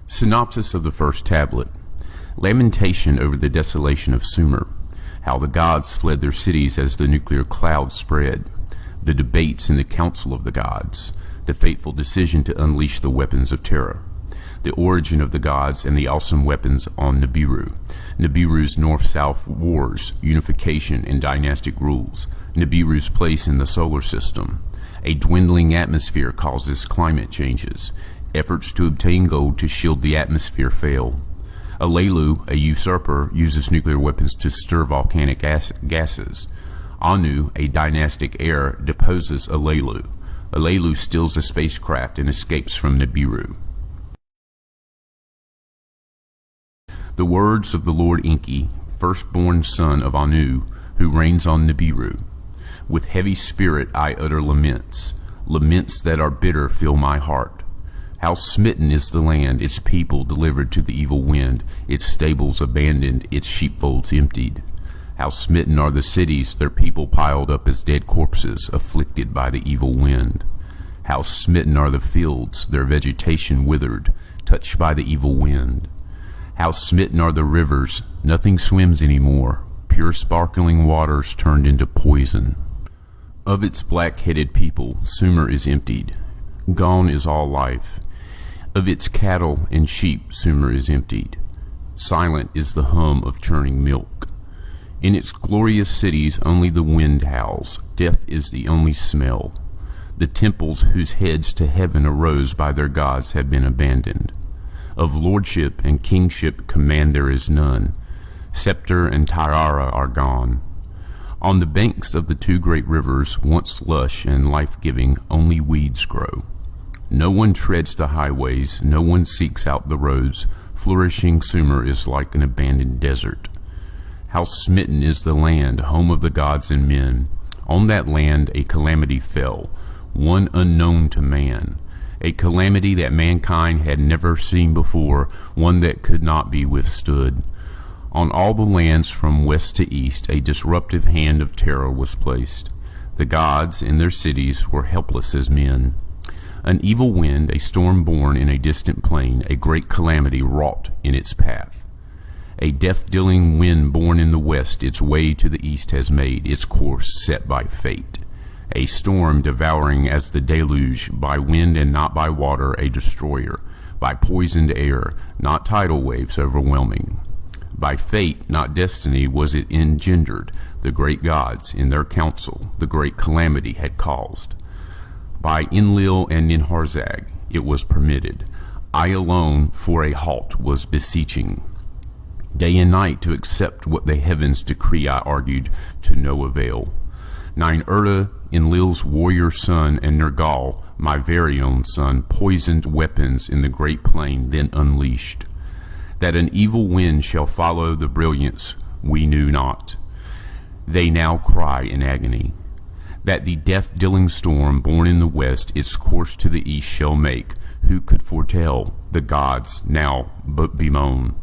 Synopsis of the first tablet. Lamentation over the desolation of Sumer. How the gods fled their cities as the nuclear cloud spread. The debates in the council of the gods. The fateful decision to unleash the weapons of terror. The origin of the gods and the awesome weapons on Nibiru. Nibiru's north-south wars, unification and dynastic rules. Nibiru's place in the solar system. A dwindling atmosphere causes climate changes. Efforts to obtain gold to shield the atmosphere fail. Alelu, a usurper, uses nuclear weapons to stir volcanic gases. Anu, a dynastic heir, deposes Alelu. Alelu steals a spacecraft and escapes from Nibiru. The words of the Lord Enki, firstborn son of Anu, who reigns on Nibiru. With heavy spirit I utter laments. Laments that are bitter fill my heart. How smitten is the land, its people delivered to the evil wind, its stables abandoned, its sheepfolds emptied. How smitten are the cities, their people piled up as dead corpses, afflicted by the evil wind. How smitten are the fields, their vegetation withered, touched by the evil wind. How smitten are the rivers, nothing swims anymore, pure sparkling waters turned into poison. Of its black-headed people, Sumer is emptied. Gone is all life. Of its cattle and sheep, Sumer is emptied. Silent is the hum of churning milk. In its glorious cities only the wind howls. Death is the only smell. The temples whose heads to heaven arose by their gods have been abandoned. Of lordship and kingship command there is none. Scepter and tiara are gone. On the banks of the two great rivers, once lush and life-giving, only weeds grow. No one treads the highways, no one seeks out the roads. Flourishing Sumer is like an abandoned desert. How smitten is the land, home of the gods and men. On that land a calamity fell, one unknown to man. A calamity that mankind had never seen before, one that could not be withstood. On all the lands from west to east a disruptive hand of terror was placed. The gods in their cities were helpless as men. An evil wind, a storm born in a distant plain, a great calamity wrought in its path. A death-dealing wind born in the west its way to the east has made, its course set by fate. A storm devouring as the deluge, by wind and not by water, a destroyer, by poisoned air, not tidal waves overwhelming. By fate, not destiny, was it engendered. The great gods, in their council, the great calamity had caused. By Enlil and Ninharzag it was permitted. I alone for a halt was beseeching. Day and night to accept what the heavens decree I argued, to no avail. Nine-Urta, Enlil's warrior son, and Nergal, my very own son, poisoned weapons in the great plain, then unleashed. That an evil wind shall follow the brilliance we knew not. They now cry in agony. That the death-dealing storm born in the west its course to the east shall make, who could foretell? The gods now but bemoan.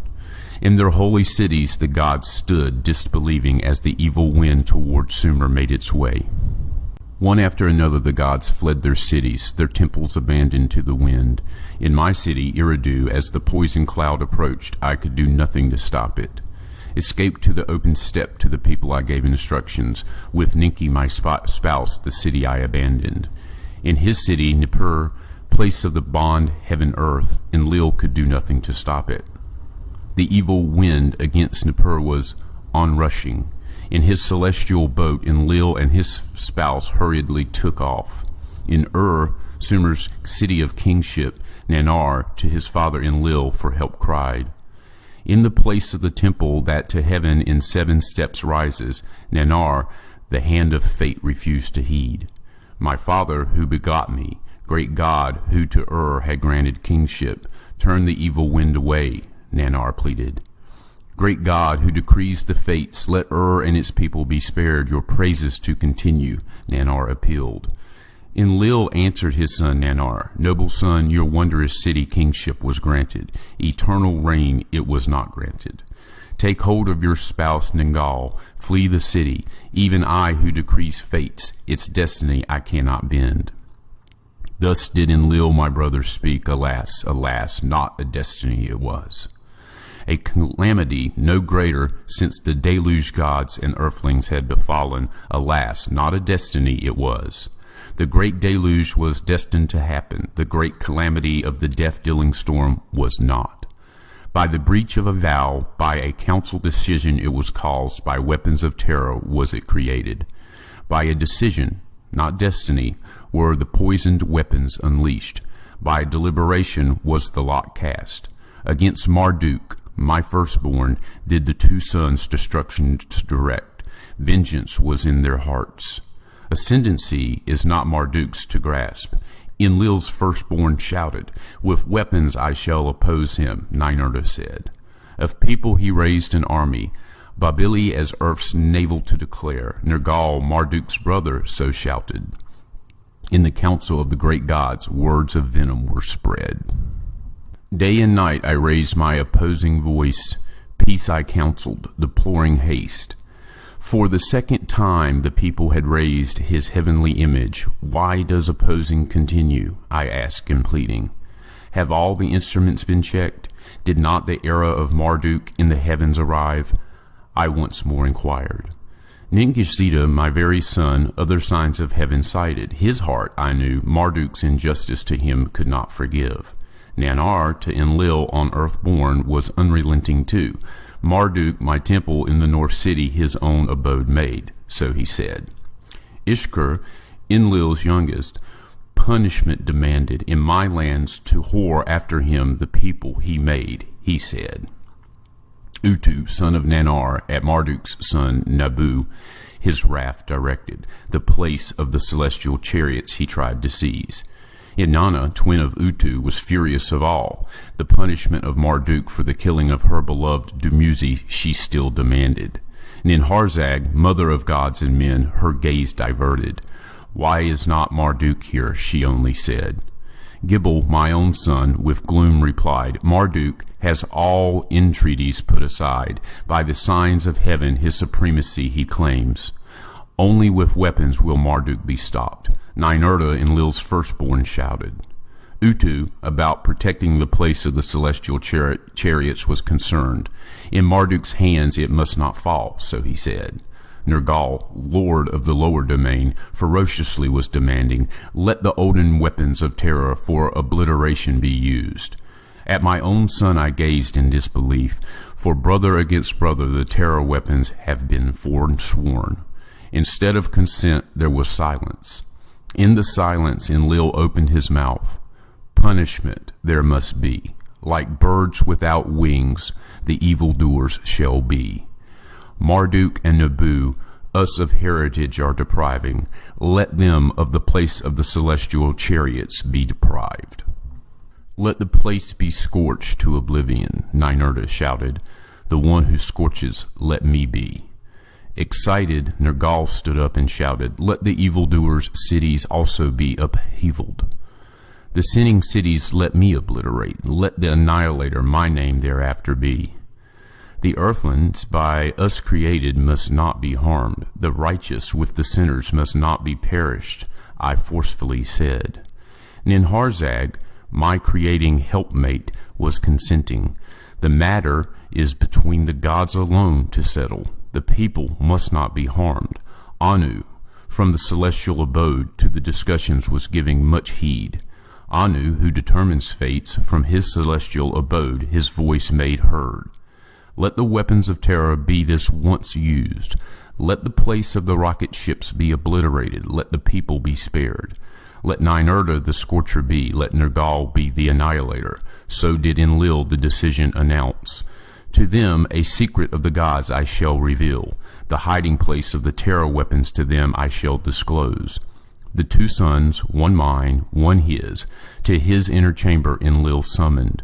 In their holy cities the gods stood disbelieving as the evil wind toward Sumer made its way. One after another the gods fled their cities, their temples abandoned to the wind. In my city, Eridu, as the poison cloud approached, I could do nothing to stop it. Escaped to the open steppe to the people I gave instructions. With Enki my spouse, the city I abandoned. In his city, Nippur, place of the bond heaven-earth, Enlil could do nothing to stop it. The evil wind against Nippur was onrushing. In his celestial boat, Enlil and his spouse hurriedly took off. In Sumer's city of kingship, Nanar to his father Enlil for help cried. In the place of the temple that to heaven in 7 steps rises, Nanar, the hand of fate refused to heed. My father who begot me, great God who to had granted kingship, turn the evil wind away, Nanar pleaded. Great God who decrees the fates, let and its people be spared, your praises to continue, Nanar appealed. Enlil answered his son Nanar, noble son, your wondrous city kingship was granted. Eternal reign it was not granted. Take hold of your spouse Ningal, flee the city. Even I who decrees fates, its destiny I cannot bend. Thus did Enlil my brother speak, alas, alas, not a destiny it was. A calamity no greater since the deluge gods and earthlings had befallen, alas, not a destiny it was. The great deluge was destined to happen. The great calamity of the death-dealing storm was not. By the breach of a vow, by a council decision it was caused, by weapons of terror was it created. By a decision, not destiny, were the poisoned weapons unleashed. By deliberation was the lot cast. Against Marduk, my firstborn, did the two sons destruction direct. Vengeance was in their hearts. Ascendancy is not Marduk's to grasp. Enlil's firstborn shouted, with weapons I shall oppose him, Ninurta said. Of people he raised an army, Babili as earth's navel to declare. Nergal, Marduk's brother, so shouted. In the council of the great gods, words of venom were spread. Day and night I raised my opposing voice. Peace I counseled, deploring haste. For the second time the people had raised his heavenly image. Why does opposing continue? I asked in pleading. Have all the instruments been checked? Did not the era of Marduk in the heavens arrive? I once more inquired. Ningishzida, my very son, other signs of heaven cited. His heart, I knew, Marduk's injustice to him could not forgive. Nanar, to Enlil on earth born, was unrelenting too. Marduk, my temple in the north city, his own abode made, so he said. Ishkur, Enlil's youngest, punishment demanded in my lands to whore after him the people he made, he said. Utu, son of Nanar, at Marduk's son Nabu, his wrath directed, the place of the celestial chariots he tried to seize. Inanna, twin of Utu, was furious of all. The punishment of Marduk for the killing of her beloved Dumuzi she still demanded. Ninharzag, mother of gods and men, her gaze diverted. Why is not Marduk here, she only said. Gibel, my own son, with gloom replied, Marduk has all entreaties put aside. By the signs of heaven his supremacy he claims. Only with weapons will Marduk be stopped. Ninurta, Enlil's firstborn, shouted. Utu, about protecting the place of the celestial chariots, was concerned. In Marduk's hands it must not fall, so he said. Nergal, lord of the lower domain, ferociously was demanding, let the olden weapons of terror for obliteration be used. At my own son I gazed in disbelief, for brother against brother the terror weapons have been forsworn. Instead of consent there was silence. In the silence Enlil opened his mouth. Punishment there must be. Like birds without wings, the evildoers shall be. Marduk and Nabu, us of heritage are depriving. Let them of the place of the celestial chariots be deprived. Let the place be scorched to oblivion, Ninurta shouted. The one who scorches, let me be. Excited, Nergal stood up and shouted, let the evildoers' cities also be upheavaled. The sinning cities let me obliterate. Let the annihilator my name thereafter be. The earthlings, by us created, must not be harmed. The righteous with the sinners must not be perished, I forcefully said. Ninharzag, my creating helpmate, was consenting. The matter is between the gods alone to settle. The people must not be harmed. Anu, from the celestial abode, to the discussions was giving much heed. Anu, who determines fates, from his celestial abode his voice made heard. Let the weapons of terror be this once used. Let the place of the rocket ships be obliterated. Let the people be spared. Let Ninurta the scorcher be. Let Nergal be the annihilator. So did Enlil the decision announce. To them a secret of the gods I shall reveal. The hiding place of the terror weapons to them I shall disclose. The two sons, one mine, one his, to his inner chamber Enlil summoned.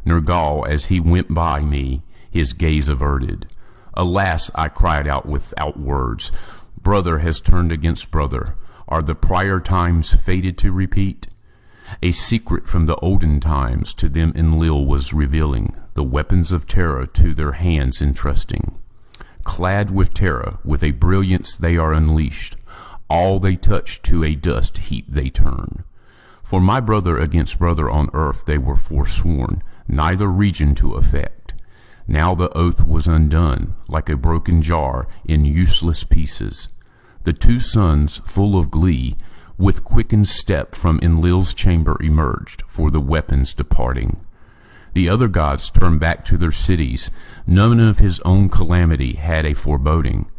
Nergal, as he went by me, his gaze averted. Alas, I cried out without words. Brother has turned against brother. Are the prior times fated to repeat? A secret from the olden times to them Enlil was revealing, the weapons of terror to their hands entrusting. Clad with terror, with a brilliance they are unleashed. All they touch to a dust heap they turn. For my brother against brother on earth they were forsworn, neither region to effect. Now the oath was undone, like a broken jar in useless pieces. The two sons, full of glee, with quickened step from Enlil's chamber emerged, for the weapons departing. The other gods turned back to their cities. None of his own calamity had a foreboding.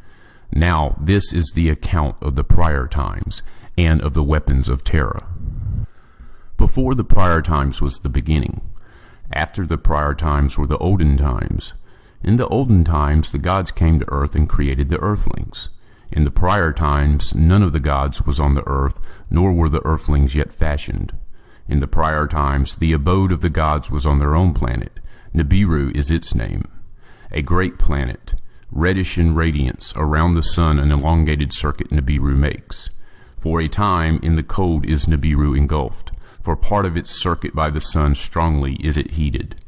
Now this is the account of the prior times, and of the weapons of terror. Before the prior times was the beginning. After the prior times were the olden times. In the olden times the gods came to earth and created the earthlings. In the prior times none of the gods was on the earth, nor were the earthlings yet fashioned. In the prior times the abode of the gods was on their own planet. Nibiru is its name. A great planet, reddish in radiance, around the sun an elongated circuit Nibiru makes. For a time in the cold is Nibiru engulfed. For part of its circuit by the sun strongly is it heated.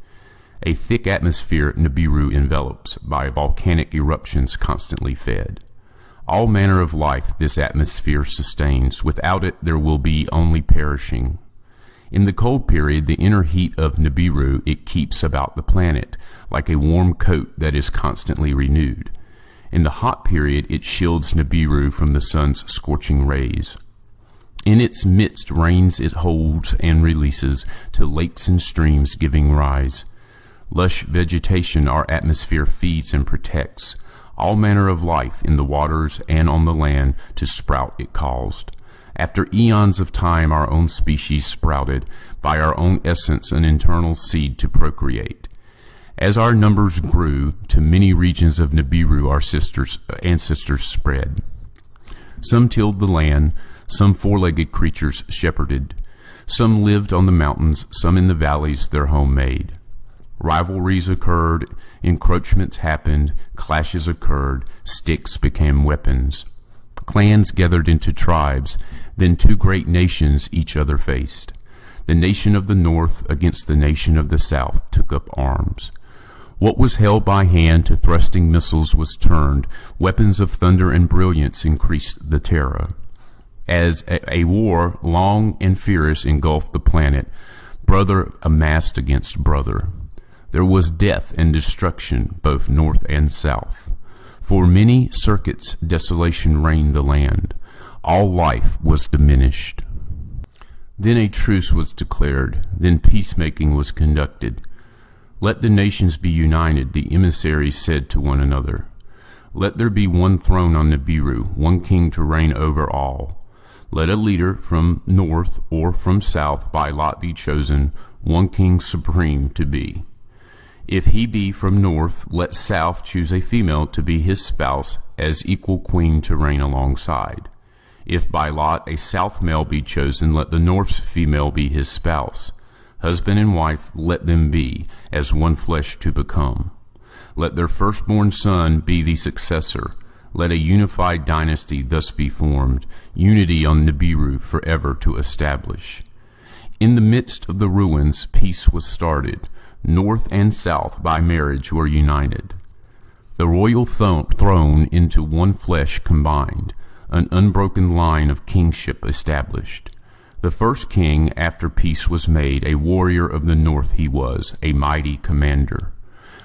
A thick atmosphere Nibiru envelops, by volcanic eruptions constantly fed. All manner of life this atmosphere sustains. Without it there will be only perishing. In the cold period, the inner heat of Nibiru it keeps about the planet, like a warm coat that is constantly renewed. In the hot period, it shields Nibiru from the sun's scorching rays. In its midst rains it holds and releases to lakes and streams giving rise. Lush vegetation our atmosphere feeds and protects. All manner of life in the waters and on the land to sprout it caused. After eons of time our own species sprouted, by our own essence an internal seed to procreate. As our numbers grew, to many regions of Nibiru our ancestors spread. Some tilled the land, some four-legged creatures shepherded. Some lived on the mountains, some in the valleys their home made. Rivalries occurred, encroachments happened, clashes occurred, sticks became weapons. Clans gathered into tribes, then two great nations each other faced. The nation of the north against the nation of the south took up arms. What was held by hand to thrusting missiles was turned. Weapons of thunder and brilliance increased the terror. As a war long and fierce engulfed the planet, brother amassed against brother. There was death and destruction both north and south. For many circuits desolation reigned the land. All life was diminished. Then a truce was declared. Then peacemaking was conducted. Let the nations be united, the emissaries said to one another. Let there be one throne on Nibiru, one king to reign over all. Let a leader from north or from south by lot be chosen, one king supreme to be. If he be from north, let south choose a female to be his spouse, as equal queen to reign alongside. If by lot a south male be chosen, let the north's female be his spouse. Husband and wife let them be, as one flesh to become. Let their firstborn son be the successor. Let a unified dynasty thus be formed, unity on Nibiru forever to establish. In the midst of the ruins, peace was started. North and south by marriage were united. The royal throne into one flesh combined, an unbroken line of kingship established. The first king after peace was made, a warrior of the north he was, a mighty commander.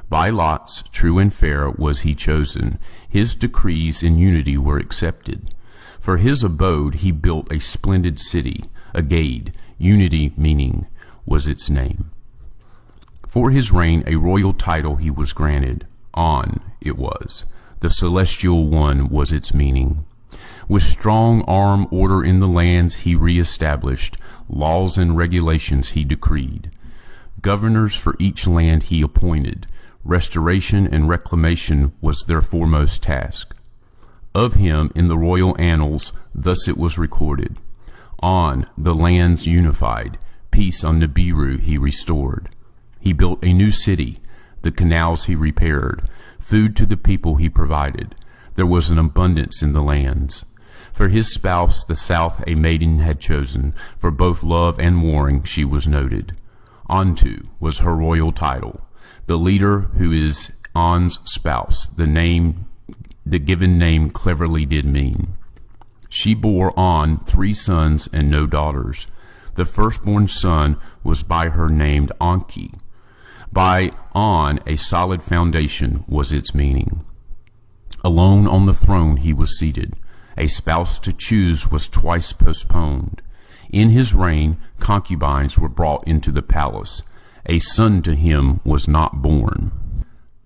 By lots, true and fair, was he chosen. His decrees in unity were accepted. For his abode he built a splendid city, Agade, unity meaning was its name. For his reign a royal title he was granted. On it was. The celestial one was its meaning. With strong arm order in the lands he re-established. Laws and regulations he decreed. Governors for each land he appointed. Restoration and reclamation was their foremost task. Of him in the royal annals thus it was recorded. On the lands unified, peace on Nibiru he restored. He built a new city, the canals he repaired, food to the people he provided. There was an abundance in the lands. For his spouse the south a maiden had chosen, for both love and warring she was noted. Antu was her royal title. The leader who is On's spouse, the given name cleverly did mean. She bore On 3 sons and no daughters. The firstborn son was by her named Enki. By On, a solid foundation was its meaning. Alone on the throne he was seated. A spouse to choose was twice postponed. In his reign, concubines were brought into the palace. A son to him was not born.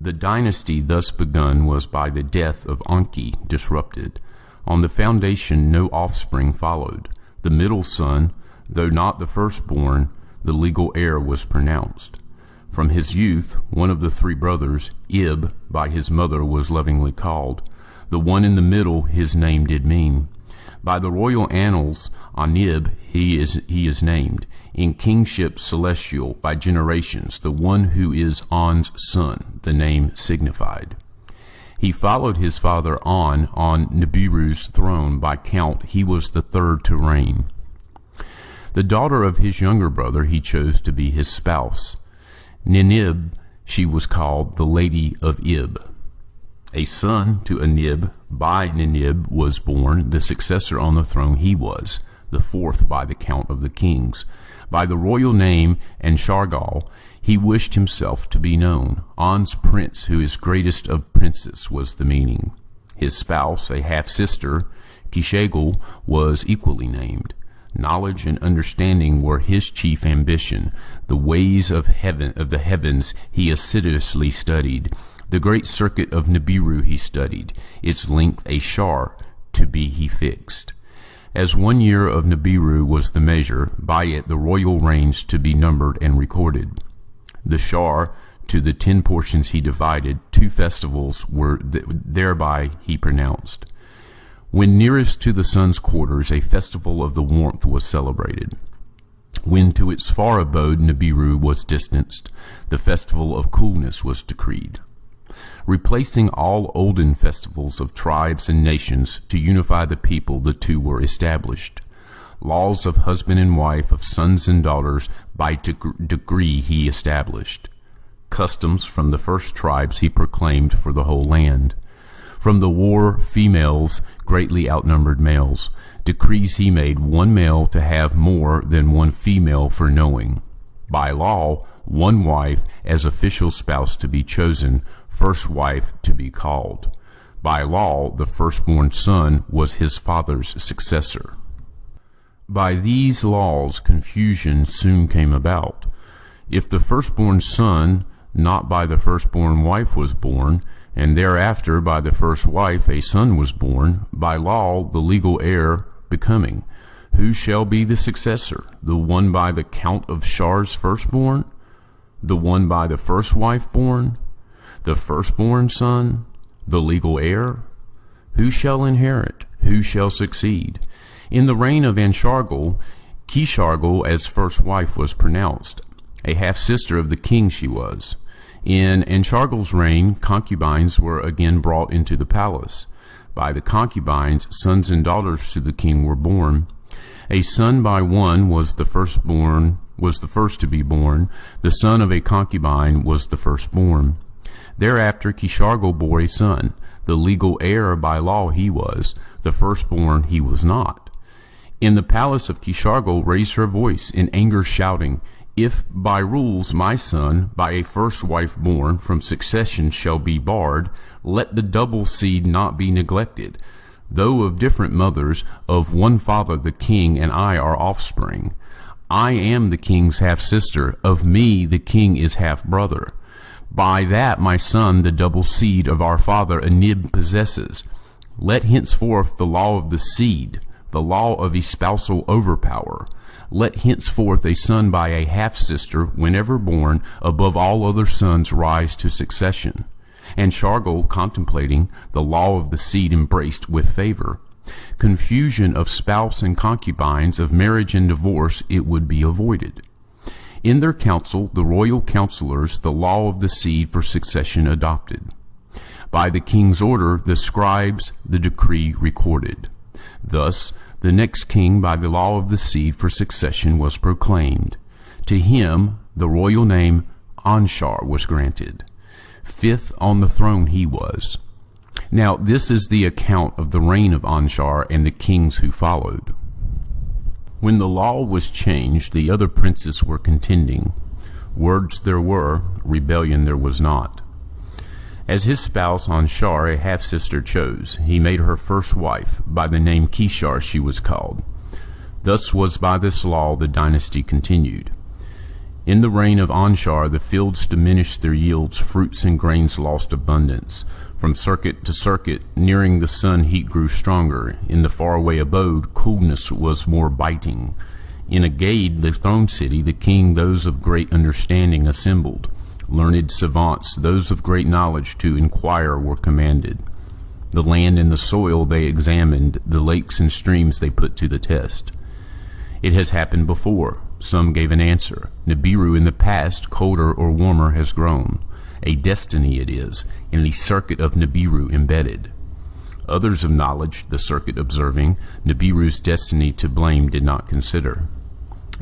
The dynasty thus begun was by the death of Enki disrupted. On the foundation no offspring followed. The middle son, though not the firstborn, the legal heir was pronounced. From his youth, one of the three brothers, Ib, by his mother was lovingly called. The one in the middle his name did mean. By the royal annals, Anib he is named. In kingship celestial, by generations, the one who is On's son, the name signified. He followed his father on Nibiru's throne. By count, he was the third to reign. The daughter of his younger brother he chose to be his spouse. Ninib, she was called the Lady of Ib. A son to Anib by Ninib was born. The successor on the throne he was, the fourth by the count of the kings. By the royal name Anshargal, he wished himself to be known. On's prince, who is greatest of princes, was the meaning. His spouse, a half-sister, Kishagul, was equally named. Knowledge and understanding were his chief ambition. The ways of the heavens he assiduously studied. The great circuit of Nibiru he studied, its length a shar to be he fixed. As 1 year of Nibiru was the measure, by it the royal reigns to be numbered and recorded. The shar to the 10 portions he divided, 2 festivals were thereby he pronounced. When nearest to the sun's quarters, a festival of the warmth was celebrated. When to its far abode Nibiru was distanced, the festival of coolness was decreed. Replacing all olden festivals of tribes and nations to unify the people, the two were established. Laws of husband and wife, of sons and daughters, by decree he established. Customs from the first tribes he proclaimed for the whole land. From the war, females greatly outnumbered males. Decrees he made, 1 male to have more than 1 female for knowing. By law, 1 wife as official spouse to be chosen, first wife to be called. By law, the firstborn son was his father's successor. By these laws, confusion soon came about. If the firstborn son, not by the firstborn wife, was born, and thereafter by the first wife a son was born, by law the legal heir becoming, who shall be the successor? The one by the count of Shar's firstborn? The one by the first wife born? The firstborn son? The legal heir? Who shall inherit? Who shall succeed? In the reign of Anshargal, Kishargal as first wife was pronounced. A half-sister of the king she was. In Anshargal's reign, concubines were again brought into the palace. By the concubines, sons and daughters to the king were born. A son by one was the first to be born. The son of a concubine was the firstborn. Thereafter Kishargal bore a son. The legal heir by law he was. The firstborn he was not. In the palace of Kishargal raised her voice in anger, shouting, "If by rules my son, by a first wife born, from succession shall be barred, let the double seed not be neglected. Though of different mothers, of one father the king and I are offspring. I am the king's half-sister, of me the king is half-brother. By that my son the double seed of our father Anib possesses. Let henceforth the law of the seed, the law of espousal overpower. Let henceforth a son by a half-sister, whenever born, above all other sons rise to succession." And Shargal, contemplating, the law of the seed embraced with favor. Confusion of spouse and concubines, of marriage and divorce, it would be avoided. In their council, the royal counselors, the law of the seed for succession adopted. By the king's order, the scribes, the decree recorded. Thus, the next king by the law of the seed for succession was proclaimed. To him the royal name Anshar was granted. 5th on the throne he was. Now this is the account of the reign of Anshar and the kings who followed. When the law was changed, the other princes were contending. Words there were, rebellion there was not. As his spouse Anshar a half-sister chose, he made her first wife. By the name Kishar she was called. Thus was by this law the dynasty continued. In the reign of Anshar the fields diminished their yields, fruits and grains lost abundance. From circuit to circuit, nearing the sun heat grew stronger. In the faraway abode, coolness was more biting. In Agade, the throne city, the king, those of great understanding assembled. Learned savants, those of great knowledge, to inquire were commanded. The land and the soil they examined, the lakes and streams they put to the test. It has happened before. Some gave an answer. Nibiru in the past, colder or warmer, has grown. A destiny it is, in the circuit of Nibiru embedded. Others of knowledge, the circuit observing, Nibiru's destiny to blame did not consider.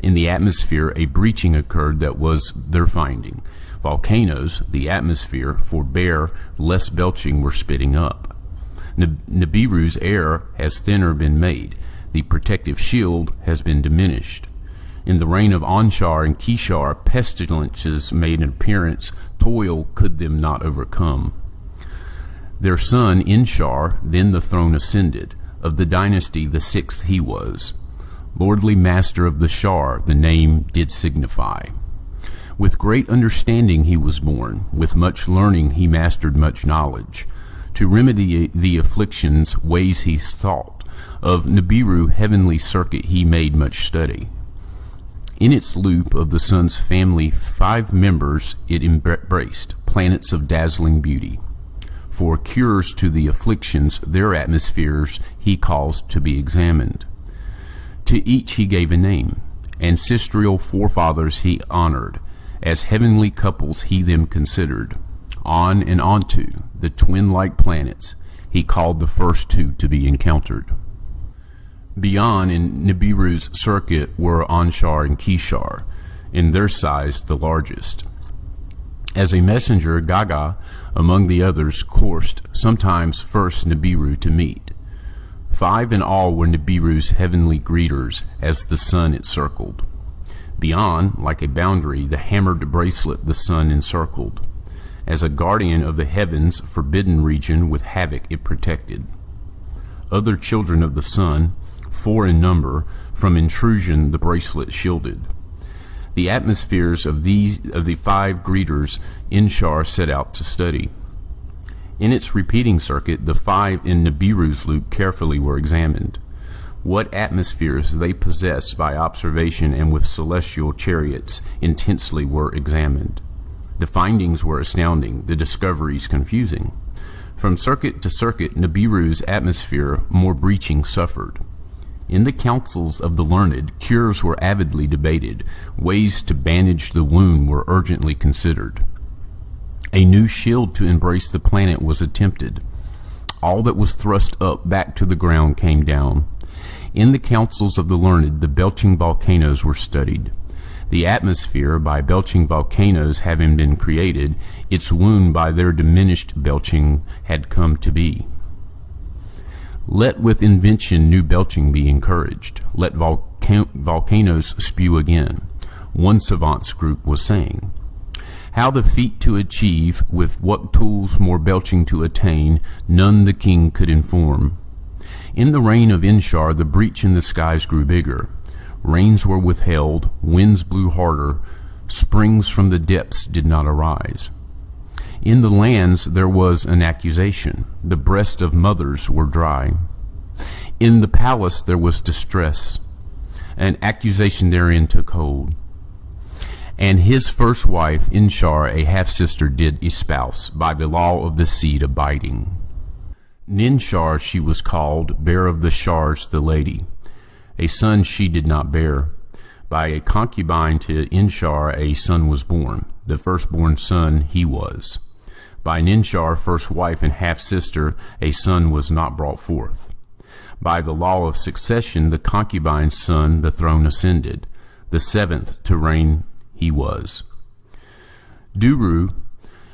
In the atmosphere a breaching occurred that was their finding. Volcanoes, the atmosphere, forbear, less belching were spitting up. Nibiru's air has thinner been made. The protective shield has been diminished. In the reign of Anshar and Kishar, pestilences made an appearance, toil could them not overcome. Their son Inshar, then the throne ascended. Of the dynasty the sixth he was. Lordly master of the Shar, the name did signify. With great understanding he was born, with much learning he mastered much knowledge. To remedy the afflictions, ways he thought, of Nibiru heavenly circuit he made much study. In its loop of the sun's family 5 members it embraced, planets of dazzling beauty. For cures to the afflictions, their atmospheres he caused to be examined. To each he gave a name. Ancestral forefathers he honored. As heavenly couples he them considered. On and onto the twin-like planets he called the first 2 to be encountered. Beyond in Nibiru's circuit were Anshar and Kishar, in their size the largest. As a messenger, Gaga, among the others, coursed sometimes first Nibiru to meet. 5 in all were Nibiru's heavenly greeters as the sun it circled. Beyond, like a boundary, the hammered bracelet the sun encircled. As a guardian of the heavens, forbidden region with havoc it protected. Other children of the sun, 4 in number, from intrusion the bracelet shielded. The atmospheres of the 5 greeters Inshar set out to study. In its repeating circuit, the 5 in Nibiru's loop carefully were examined. What atmospheres they possessed by observation and with celestial chariots intensely were examined. The findings were astounding, the discoveries confusing. From circuit to circuit, Nibiru's atmosphere more breaching suffered. In the councils of the learned, cures were avidly debated. Ways to bandage the wound were urgently considered. A new shield to embrace the planet was attempted. All that was thrust up back to the ground came down. In the councils of the learned, the belching volcanoes were studied. The atmosphere, by belching volcanoes having been created, its wound by their diminished belching had come to be. Let with invention new belching be encouraged. Let volcanoes spew again. One savant's group was saying. How the feat to achieve, with what tools more belching to attain, none the king could inform. In the reign of Inshar, the breach in the skies grew bigger. Rains were withheld, winds blew harder, springs from the depths did not arise. In the lands there was an accusation. The breasts of mothers were dry. In the palace there was distress. An accusation therein took hold. And his first wife, Inshar, a half-sister, did espouse, by the law of the seed abiding. Ninshar she was called, bear of the Shars, the lady. A son she did not bear. By a concubine to Inshar a son was born. The firstborn son he was. By Ninshar, first wife and half-sister, a son was not brought forth. By the law of succession, the concubine's son the throne ascended. The 7th to reign he was. Duru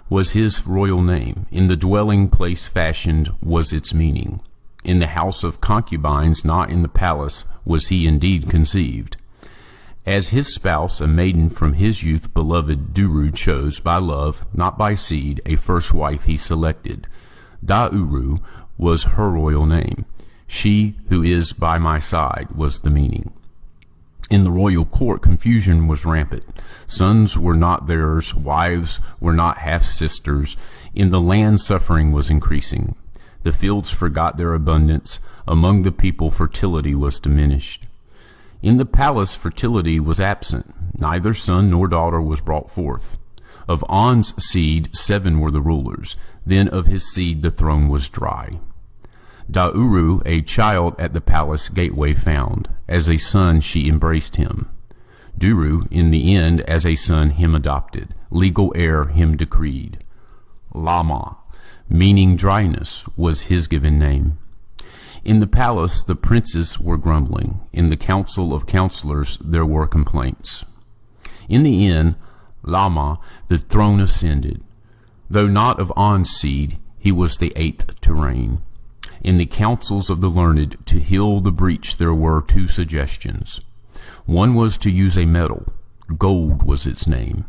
was his royal name. In the dwelling place fashioned was its meaning. In the house of concubines, not in the palace, was he indeed conceived. As his spouse, a maiden from his youth beloved Duru chose, by love, not by seed, a first wife he selected. Dauru was her royal name. She who is by my side was the meaning. In the royal court, confusion was rampant. Sons were not theirs, wives were not half-sisters. In the land, suffering was increasing. The fields forgot their abundance. Among the people, fertility was diminished. In the palace, fertility was absent. Neither son nor daughter was brought forth. Of On's seed, 7 were the rulers. Then of his seed the throne was dry. Dauru, a child at the palace gateway, found. As a son she embraced him. Duru, in the end, as a son him adopted. Legal heir him decreed. Lama, meaning dryness, was his given name. In the palace the princes were grumbling. In the council of counselors there were complaints. In the end, Lama, the throne ascended. Though not of On's seed, he was the 8th to reign. In the councils of the learned, to heal the breach there were 2 suggestions. One was to use a metal. Gold was its name.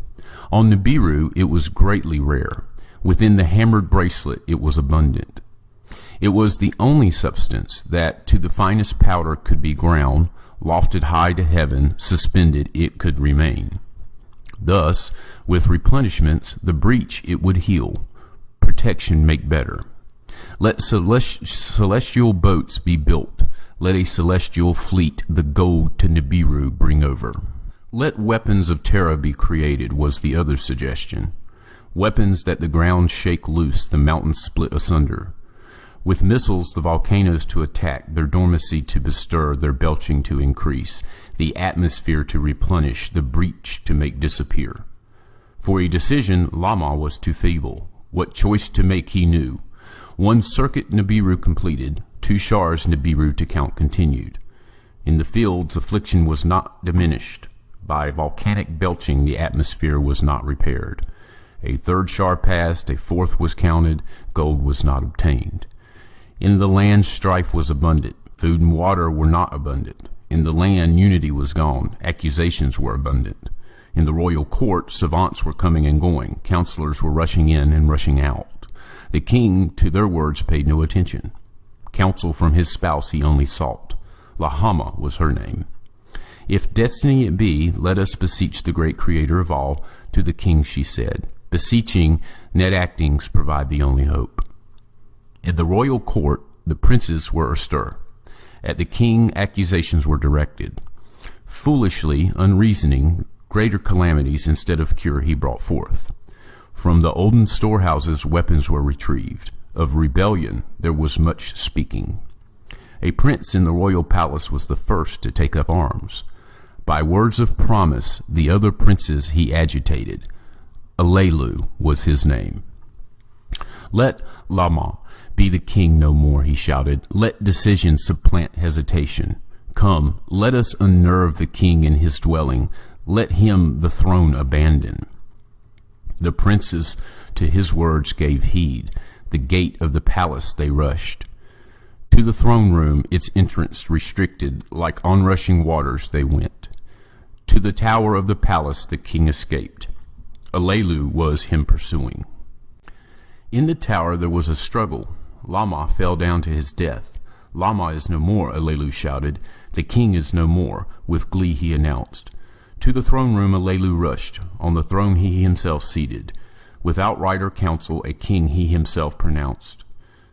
On Nibiru it was greatly rare. Within the hammered bracelet it was abundant. It was the only substance that to the finest powder could be ground, lofted high to heaven, suspended it could remain. Thus, with replenishments, the breach it would heal, protection make better. Let celestial boats be built, let a celestial fleet the gold to Nibiru bring over. Let weapons of terror be created was the other suggestion. Weapons that the ground shake loose, the mountains split asunder. With missiles the volcanoes to attack, their dormancy to bestir, their belching to increase, the atmosphere to replenish, the breach to make disappear. For a decision Lama was too feeble. What choice to make he knew. 1 circuit Nibiru completed, 2 shars Nibiru to count continued. In the fields affliction was not diminished. By volcanic belching the atmosphere was not repaired. A 3rd shar passed, a 4th was counted, gold was not obtained. In the land strife was abundant, food and water were not abundant. In the land unity was gone, accusations were abundant. In the royal court savants were coming and going, counselors were rushing in and rushing out. The king to their words paid no attention. Counsel from his spouse he only sought. Lahama was her name. If destiny it be, let us beseech the great creator of all. To the king she said, beseeching, net actings provide the only hope. In the royal court, the princes were astir. At the king, accusations were directed. Foolishly, unreasoning, greater calamities instead of cure he brought forth. From the olden storehouses, weapons were retrieved. Of rebellion, there was much speaking. A prince in the royal palace was the first to take up arms. By words of promise, the other princes he agitated. Alelu was his name. Let Lama be the king no more, he shouted. Let decision supplant hesitation. Come, let us unnerve the king in his dwelling. Let him the throne abandon. The princes to his words gave heed. The gate of the palace they rushed. To the throne room, its entrance restricted, like onrushing waters they went. To the tower of the palace the king escaped. Alelu was him pursuing. In the tower there was a struggle. Lama fell down to his death. Lama is no more, Alelu shouted. The king is no more, with glee he announced. To the throne room Alelu rushed. On the throne he himself seated. Without right or counsel, a king he himself pronounced.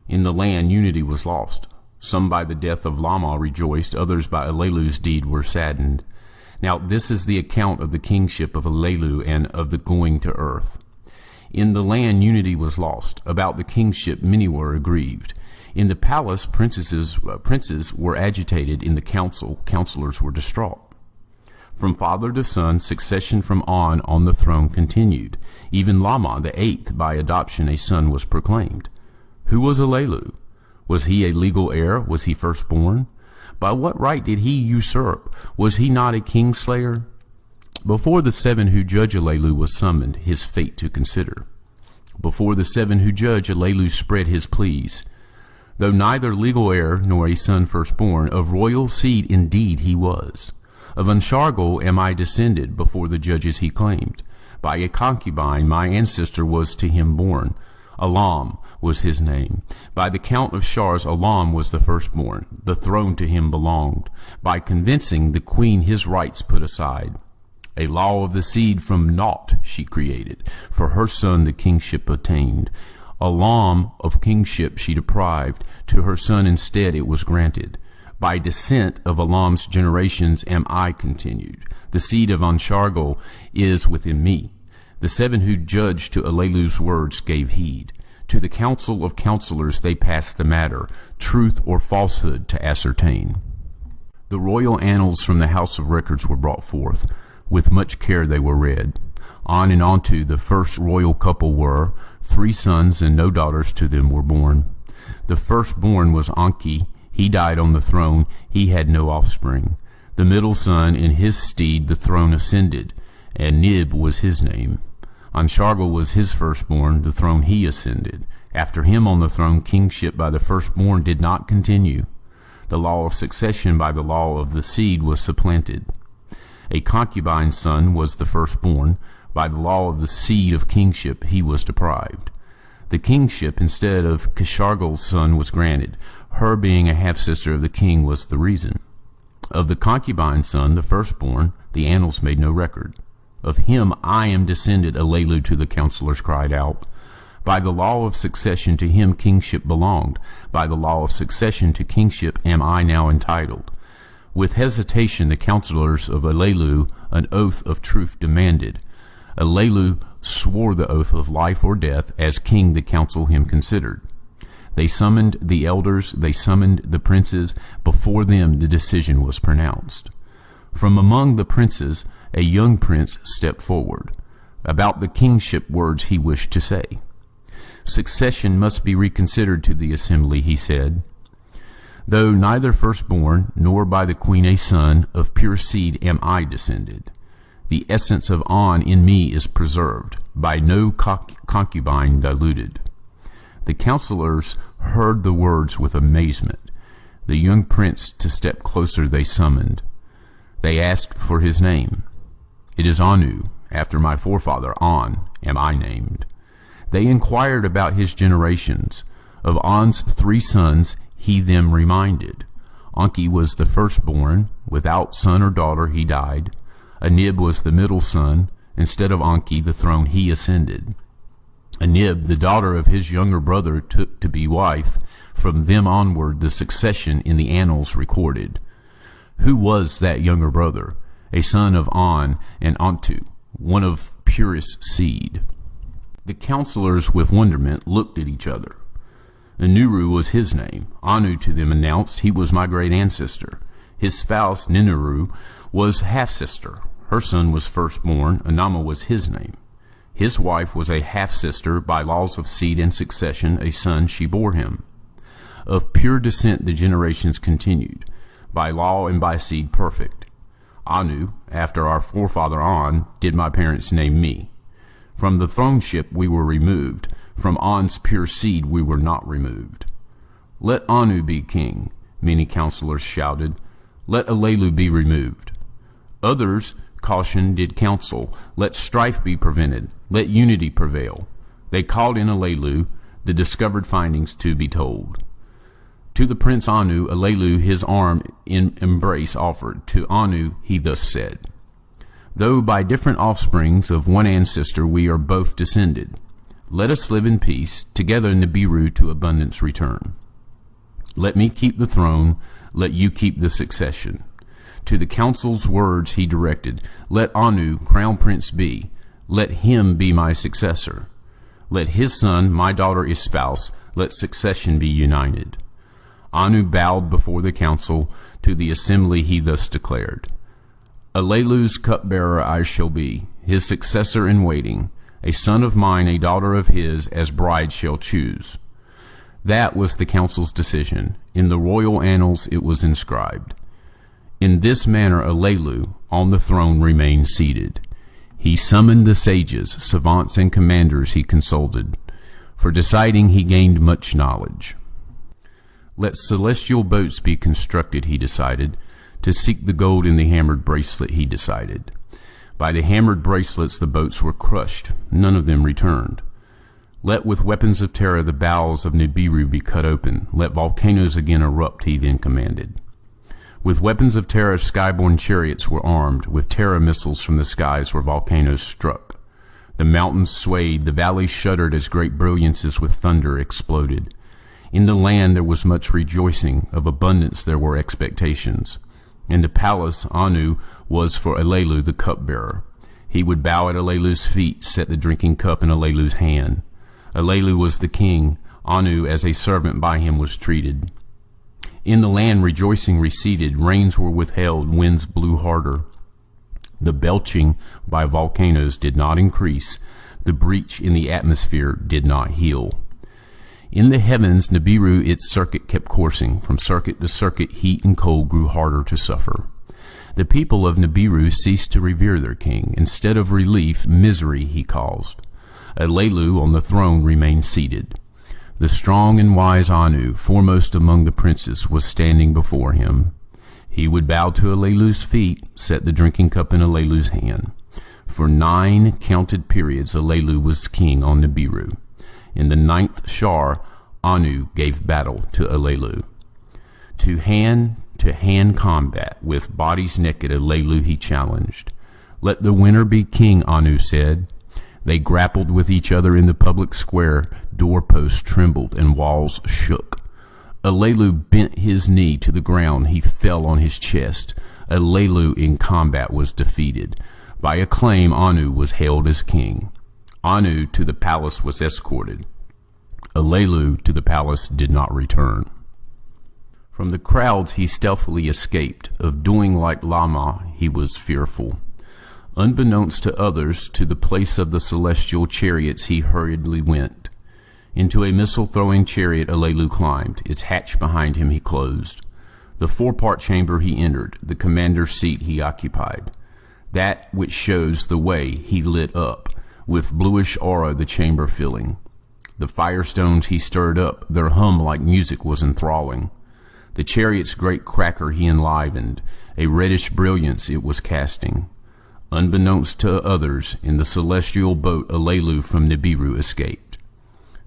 In the land unity was lost. Some by the death of Lama rejoiced, others by Alelu's deed were saddened. Now this is the account of the kingship of Alelu and of the going to earth. In the land unity was lost. About the kingship many were aggrieved. In the palace princes were agitated. In the council counselors were distraught. From father to son, succession from on the throne continued. Even Lama, the 8th, by adoption a son was proclaimed. Who was Alelu? Was he a legal heir? Was he firstborn? By what right did he usurp? Was he not a kingslayer? Before the 7 who judge Alelu was summoned, his fate to consider. Before the 7 who judge, Alelu spread his pleas. Though neither legal heir nor a son firstborn, of royal seed indeed he was. Of Anshargal am I descended, before the judges he claimed. By a concubine my ancestor was to him born. Elam was his name. By the count of Shars, Elam was the firstborn. The throne to him belonged. By convincing the queen his rights put aside. A law of the seed from naught she created. For her son the kingship attained. Elam of kingship she deprived. To her son instead it was granted. By descent of Elam's generations am I continued. The seed of Anshargal is within me. The seven who judged to Alelu's words gave heed. To the council of counselors they passed the matter, truth or falsehood to ascertain. The royal annals from the house of records were brought forth. With much care they were read. On and onto the first royal couple were, 3 sons and no daughters to them were born. The firstborn was Enki. He died on the throne. He had no offspring. The middle son, in his stead the throne ascended, and Nib was his name. Anshargal was his firstborn, the throne he ascended. After him on the throne kingship by the firstborn did not continue. The law of succession by the law of the seed was supplanted. A concubine's son was the firstborn. By the law of the seed of kingship he was deprived. The kingship instead of Kishargal's son was granted. Her being a half-sister of the king was the reason. Of the concubine's son, the firstborn, the annals made no record. Of him I am descended, Alelu to the counselors cried out. By the law of succession to him kingship belonged. By the law of succession to kingship am I now entitled. With hesitation the counselors of Alelu an oath of truth demanded. Alelu swore the oath of life or death. As king the council him considered. They summoned the elders, they summoned the princes. Before them the decision was pronounced. From among the princes a young prince stepped forward. About the kingship words he wished to say. Succession must be reconsidered to the assembly, he said. Though neither firstborn, nor by the queen a son, of pure seed am I descended. The essence of On in me is preserved, by no concubine diluted. The counselors heard the words with amazement. The young prince to step closer they summoned. They asked for his name. It is Anu, after my forefather On am I named. They inquired about his generations. Of On's 3 sons he them reminded. Enki was the firstborn. Without son or daughter he died. Anib was the middle son. Instead of Enki the throne he ascended. Anib, the daughter of his younger brother, took to be wife. From them onward the succession in the annals recorded. Who was that younger brother? A son of On and Antu, one of purest seed. The counselors with wonderment looked at each other. Anuru was his name. Anu to them announced he was my great ancestor. His spouse, Ninuru, was half-sister. Her son was firstborn. Anama was his name. His wife was a half-sister. By laws of seed and succession, a son she bore him. Of pure descent the generations continued. By law and by seed perfect. Anu, after our forefather On, did my parents name me. From the throneship we were removed. From On's pure seed we were not removed. Let Anu be king, many counselors shouted. Let Alelu be removed. Others, caution did counsel. Let strife be prevented. Let unity prevail. They called in Alelu, the discovered findings to be told. To the prince Anu, Alelu his arm in embrace offered. To Anu he thus said, Though by different offsprings of one ancestor we are both descended, let us live in peace, together in Nibiru to abundance return. Let me keep the throne, let you keep the succession. To the council's words he directed, Let Anu crown prince be, let him be my successor. Let his son my daughter espouse, let succession be united. Anu bowed before the council. To the assembly he thus declared, Alelu's cupbearer I shall be, his successor in waiting. A son of mine, a daughter of his, as bride shall choose. That was the council's decision. In the royal annals it was inscribed. In this manner Alelu on the throne remained seated. He summoned the sages, savants, and commanders he consulted. For deciding he gained much knowledge. Let celestial boats be constructed, he decided. To seek the gold in the hammered bracelet, he decided. By the hammered bracelets the boats were crushed. None of them returned. Let with weapons of terror the bowels of Nibiru be cut open. Let volcanoes again erupt, he then commanded. With weapons of terror skyborne chariots were armed. With terror missiles from the skies where volcanoes struck. The mountains swayed, the valleys shuddered as great brilliances with thunder exploded. In the land there was much rejoicing, of abundance there were expectations. In the palace Anu was for Alelu the cupbearer. He would bow at Alelu's feet, set the drinking cup in Alelu's hand. Alelu was the king, Anu as a servant by him was treated. In the land rejoicing receded, rains were withheld, winds blew harder. The belching by volcanoes did not increase, the breach in the atmosphere did not heal. In the heavens, Nibiru its circuit kept coursing. From circuit to circuit, heat and cold grew harder to suffer. The people of Nibiru ceased to revere their king. Instead of relief, misery he caused. Alelu on the throne remained seated. The strong and wise Anu, foremost among the princes, was standing before him. He would bow to Alelu's feet, set the drinking cup in Alelu's hand. For 9 counted periods Alelu was king on Nibiru. In the 9th Shar, Anu gave battle to Alelu. To hand combat, with bodies naked, Alelu he challenged. Let the winner be king, Anu said. They grappled with each other in the public square. Doorposts trembled and walls shook. Alelu bent his knee to the ground. He fell on his chest. Alelu in combat was defeated. By acclaim, Anu was hailed as king. Anu to the palace was escorted. Alelu to the palace did not return. From the crowds he stealthily escaped. Of doing like Lama he was fearful. Unbeknownst to others, to the place of the celestial chariots he hurriedly went. Into a missile-throwing chariot Alelu climbed. Its hatch behind him he closed. The 4-part chamber he entered. The commander's seat he occupied. That which shows the way he lit up, with bluish aura the chamber filling. The firestones he stirred up, their hum like music was enthralling. The chariot's great cracker he enlivened, a reddish brilliance it was casting. Unbeknownst to others, in the celestial boat Alelu from Nibiru escaped.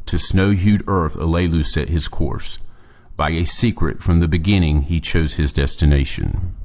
To snow-hued earth Alelu set his course. By a secret from the beginning he chose his destination.